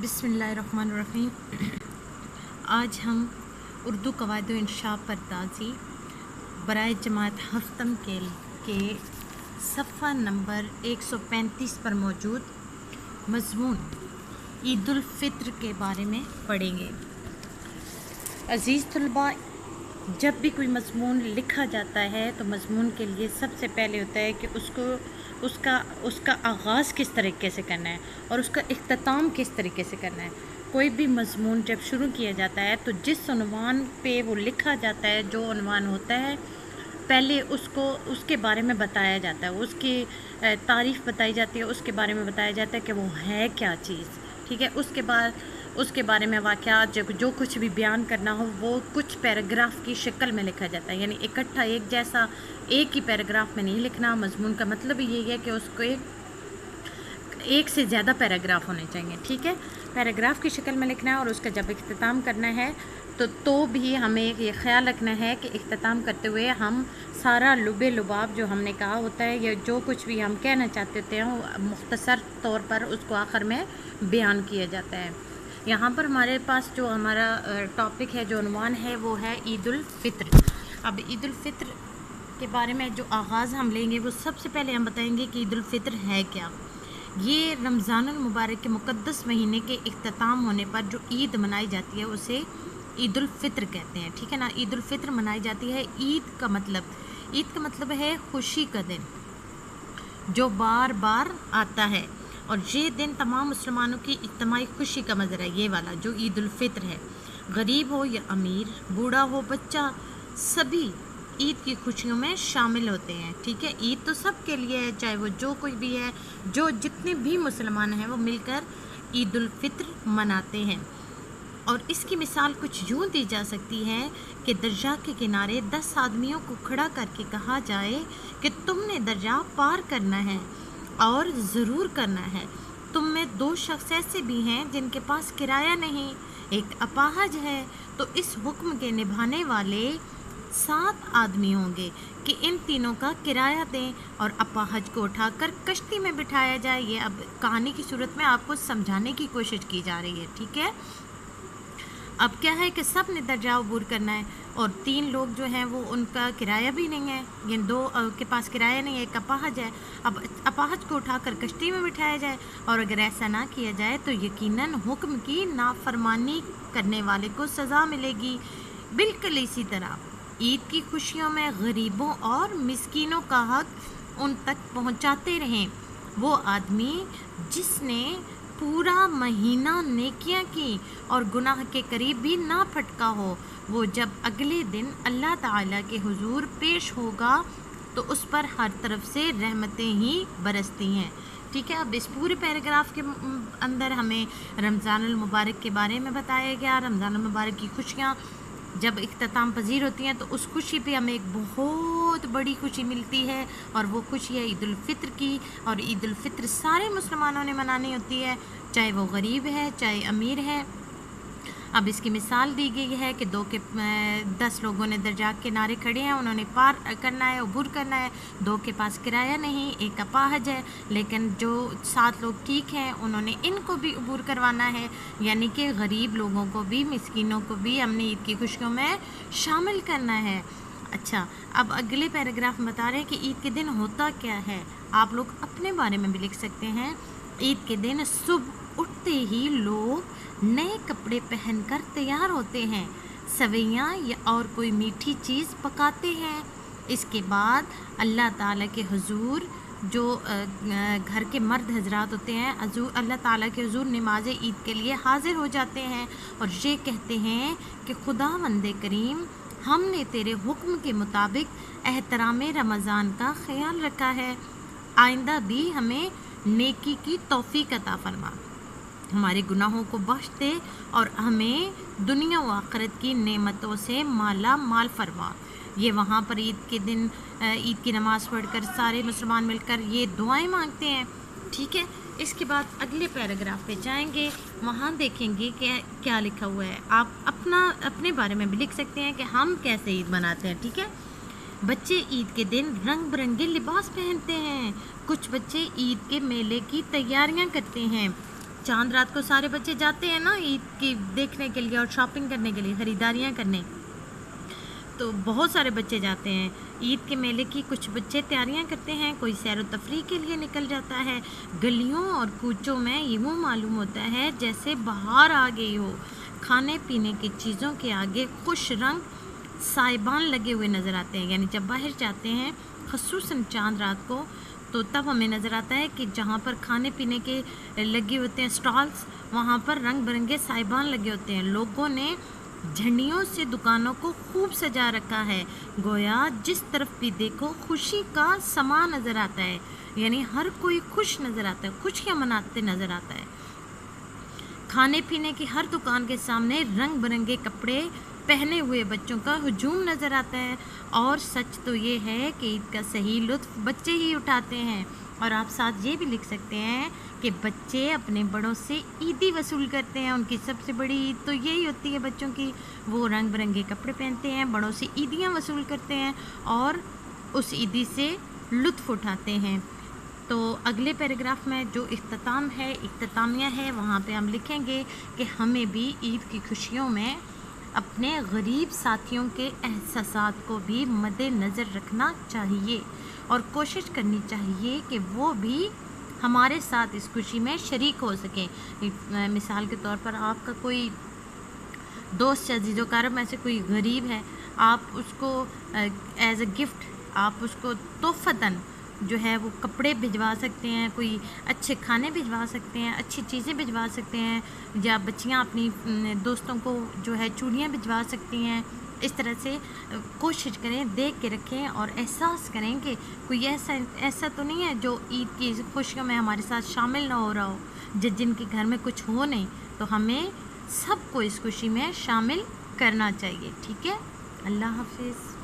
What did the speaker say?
बिस्मिल्लाहिर्रहमानिर्रहीम। आज हम उर्दू कवायद व इंशा परदाज़ी बराए जमात हफ्तम के सफ़ा नंबर 135 पर मौजूद मज़मून ईद उल फ़ित्र के बारे में पढ़ेंगे। अज़ीज़ तलबा, जब भी कोई मज़मून लिखा जाता है तो मज़मून के लिए सबसे पहले होता है कि उसका आगाज़ किस तरीके से करना है और उसका इख्तिताम किस तरीके से करना है। कोई भी मज़मून जब शुरू किया जाता है तो जिस उन्वान पे वो लिखा जाता है, जो उन्वान होता है, पहले उसके बारे में बताया जाता है, उसकी तारीफ़ बताई जाती है, उसके बारे में बताया जाता है कि वो है क्या चीज़। ठीक है, उसके बाद उसके बारे में वाक़यात जो कुछ भी बयान करना हो वो कुछ पैराग्राफ की शक्ल में लिखा जाता है, यानी इकट्ठा एक जैसा एक ही पैराग्राफ में नहीं लिखना। मज़मून का मतलब यही है कि उसको एक से ज़्यादा पैराग्राफ होने चाहिए। ठीक है, पैराग्राफ की शक्ल में लिखना है और उसका जब इख्तिताम करना है तो भी हमें ये ख्याल रखना है कि इख्तिताम करते हुए हम सारा लुबे लुबाब जो हमने कहा होता है या जो कुछ भी हम कहना चाहते होते हैं मुख्तसर तौर पर उसको आखिर में बयान किया जाता है। यहाँ पर हमारे पास जो हमारा टॉपिक है, जो उन्वान है, वो है ईद उल फ़ित्र। अब ईद उल फ़ित्र के बारे में जो आगाज़ हम लेंगे वो सबसे पहले हम बताएंगे कि ईद उल फ़ित्र है क्या। ये रमज़ानुल मुबारक के मुक़द्दस महीने के इख्तिताम होने पर जो ईद मनाई जाती है उसे ईद उल फ़ित्र कहते हैं। ठीक है ना, ईद उल फ़ित्र मनाई जाती है। ईद का मतलब है खुशी का दिन जो बार बार आता है, और ये दिन तमाम मुसलमानों की इज्तिमाई खुशी का मंज़र है। ये वाला जो ईद उल फ़ित्र है, गरीब हो या अमीर, बूढ़ा हो बच्चा, सभी ईद की खुशियों में शामिल होते हैं। ठीक है, ईद तो सब के लिए है, चाहे वो जो कोई भी है, जो जितने भी मुसलमान हैं वो मिलकर ईद उल फ़ित्र मनाते हैं। और इसकी मिसाल कुछ यूँ दी जा सकती है कि दरिया के किनारे 10 आदमियों को खड़ा करके कहा जाए कि तुमने दरिया पार करना है और ज़रूर करना है। तुम में 2 शख्स ऐसे भी हैं जिनके पास किराया नहीं, एक अपाहज है, तो इस हुक्म के निभाने वाले 7 आदमी होंगे कि इन तीनों का किराया दें और अपाहज को उठाकर कश्ती में बिठाया जाए। ये अब कहानी की सूरत में आपको समझाने की कोशिश की जा रही है। ठीक है, अब क्या है कि सब ने दरिया अबूर करना है और 3 लोग जो हैं वो उनका किराया भी नहीं है, ये 2 के पास किराया नहीं है, एक अपाहज है। अब अपाहज को उठाकर कश्ती में बिठाया जाए, और अगर ऐसा ना किया जाए तो यकीनन हुक्म की नाफरमानी करने वाले को सज़ा मिलेगी। बिल्कुल इसी तरह ईद की खुशियों में गरीबों और मिस्कीनों का हक उन तक पहुंचाते रहें। वो आदमी जिसने पूरा महीना नेकियां की और गुनाह के करीब भी ना फटका हो, वो जब अगले दिन अल्लाह ताला के हुजूर पेश होगा तो उस पर हर तरफ से रहमतें ही बरसती हैं। ठीक है, अब इस पूरे पैराग्राफ के अंदर हमें रमज़ानुल मुबारक के बारे में बताया गया। रमज़ानुल मुबारक की खुशियाँ जब इख्तिताम पजीर होती हैं तो उस खुशी पे हमें एक बहुत बड़ी खुशी मिलती है, और वो खुशी है ईद उल फ़ित्र की। और ईद उल फ़ित्र सारे मुसलमानों ने मनानी होती है, चाहे वो गरीब है चाहे अमीर है। अब इसकी मिसाल दी गई है कि 10 लोगों ने दरिया के किनारे खड़े हैं, उन्होंने पार करना है, अबूर करना है। 2 के पास किराया नहीं, एक अपाहज है, लेकिन जो 7 लोग ठीक हैं उन्होंने इनको भी अबूर करवाना है, यानी कि गरीब लोगों को भी, मिस्कीनों को भी हमने ईद की खुशियों में शामिल करना है। अच्छा, अब अगले पैराग्राफ में बता रहे हैं कि ईद के दिन होता क्या है। आप लोग अपने बारे में भी लिख सकते हैं। ईद के दिन सुबह उठते ही लोग नए कपड़े पहनकर तैयार होते हैं, सवैयाँ या और कोई मीठी चीज़ पकाते हैं। इसके बाद अल्लाह ताला के हुजूर जो घर के मर्द हजरात होते हैं, अल्लाह ताला के हुजूर नमाज ईद के लिए हाजिर हो जाते हैं और ये कहते हैं कि खुदावंद करीम, हमने तेरे हुक्म के मुताबिक एहतराम रमज़ान का ख्याल रखा है, आइंदा भी हमें नेकी की तौफीक अता फरमा, हमारे गुनाहों को बख्श दे और हमें दुनिया व आखिरत की नेमतों से माला माल फरमा। ये वहाँ पर ईद के दिन ईद की नमाज़ पढ़कर सारे मुसलमान मिलकर ये दुआएं मांगते हैं। ठीक है, इसके बाद अगले पैराग्राफ पे जाएंगे, वहाँ देखेंगे कि क्या लिखा हुआ है। आप अपने बारे में भी लिख सकते हैं कि हम कैसे ईद मनाते हैं। ठीक है, बच्चे ईद के दिन रंग बिरंगे लिबास पहनते हैं, कुछ बच्चे ईद के मेले की तैयारियां करते हैं, चांद रात को सारे बच्चे जाते हैं ना ईद की देखने के लिए और शॉपिंग करने के लिए, ख़रीदारियाँ करने। तो बहुत सारे बच्चे जाते हैं ईद के मेले की। कुछ बच्चे तैयारियां करते हैं, कोई सैर व तफरीह के लिए निकल जाता है। गलियों और कूचों में यूँ मालूम होता है जैसे बाहर आ गई हो। खाने पीने की चीज़ों के आगे खुश रंग साइबान लगे हुए नज़र आते हैं। यानी जब बाहर जाते हैं ख़ुसूसन चांद रात को, तो तब हमें नज़र आता है कि जहाँ पर खाने पीने के लगे होते हैं स्टॉल्स, वहाँ पर रंग बिरंगे साइबान लगे होते हैं। लोगों ने झंडियों से दुकानों को खूब सजा रखा है, गोया जिस तरफ भी देखो खुशी का समा नज़र आता है। यानी हर कोई खुश नज़र आता है, खुशियाँ मनाते नज़र आता है। खाने पीने की हर दुकान के सामने रंग बिरंगे कपड़े पहने हुए बच्चों का हुजूम नज़र आता है। और सच तो ये है कि ईद का सही लुत्फ़ बच्चे ही उठाते हैं। और आप साथ ये भी लिख सकते हैं कि बच्चे अपने बड़ों से ईदी वसूल करते हैं। उनकी सबसे बड़ी ईद तो यही होती है बच्चों की। वो रंग बिरंगे कपड़े पहनते हैं, बड़ों से ईदियाँ वसूल करते हैं और उस ईदी से लुत्फ़ उठाते हैं। तो अगले पैराग्राफ में जो इख्तिताम है, इख्तितामिया है, वहाँ पे हम लिखेंगे कि हमें भी ईद की खुशियों में अपने गरीब साथियों के एहसासात को भी मद्देनज़र रखना चाहिए और कोशिश करनी चाहिए कि वो भी हमारे साथ इस खुशी में शरीक हो सकें। मिसाल के तौर पर आपका कोई दोस्त या अज़ीज़ों में से कोई गरीब है, आप उसको एज अ गिफ्ट आप उसको तोहफ़तन जो है वो कपड़े भिजवा सकते हैं, कोई अच्छे खाने भिजवा सकते हैं, अच्छी चीज़ें भिजवा सकते हैं, या बच्चियाँ अपनी दोस्तों को जो है चूड़ियाँ भिजवा सकती हैं। इस तरह से कोशिश करें, देख के रखें और एहसास करें कि कोई ऐसा तो नहीं है जो ईद की खुशियों में हमारे साथ शामिल ना हो रहा हो, जिनके घर में कुछ हो नहीं। तो हमें सबको इस खुशी में शामिल करना चाहिए। ठीक है, अल्लाह हाफिज़।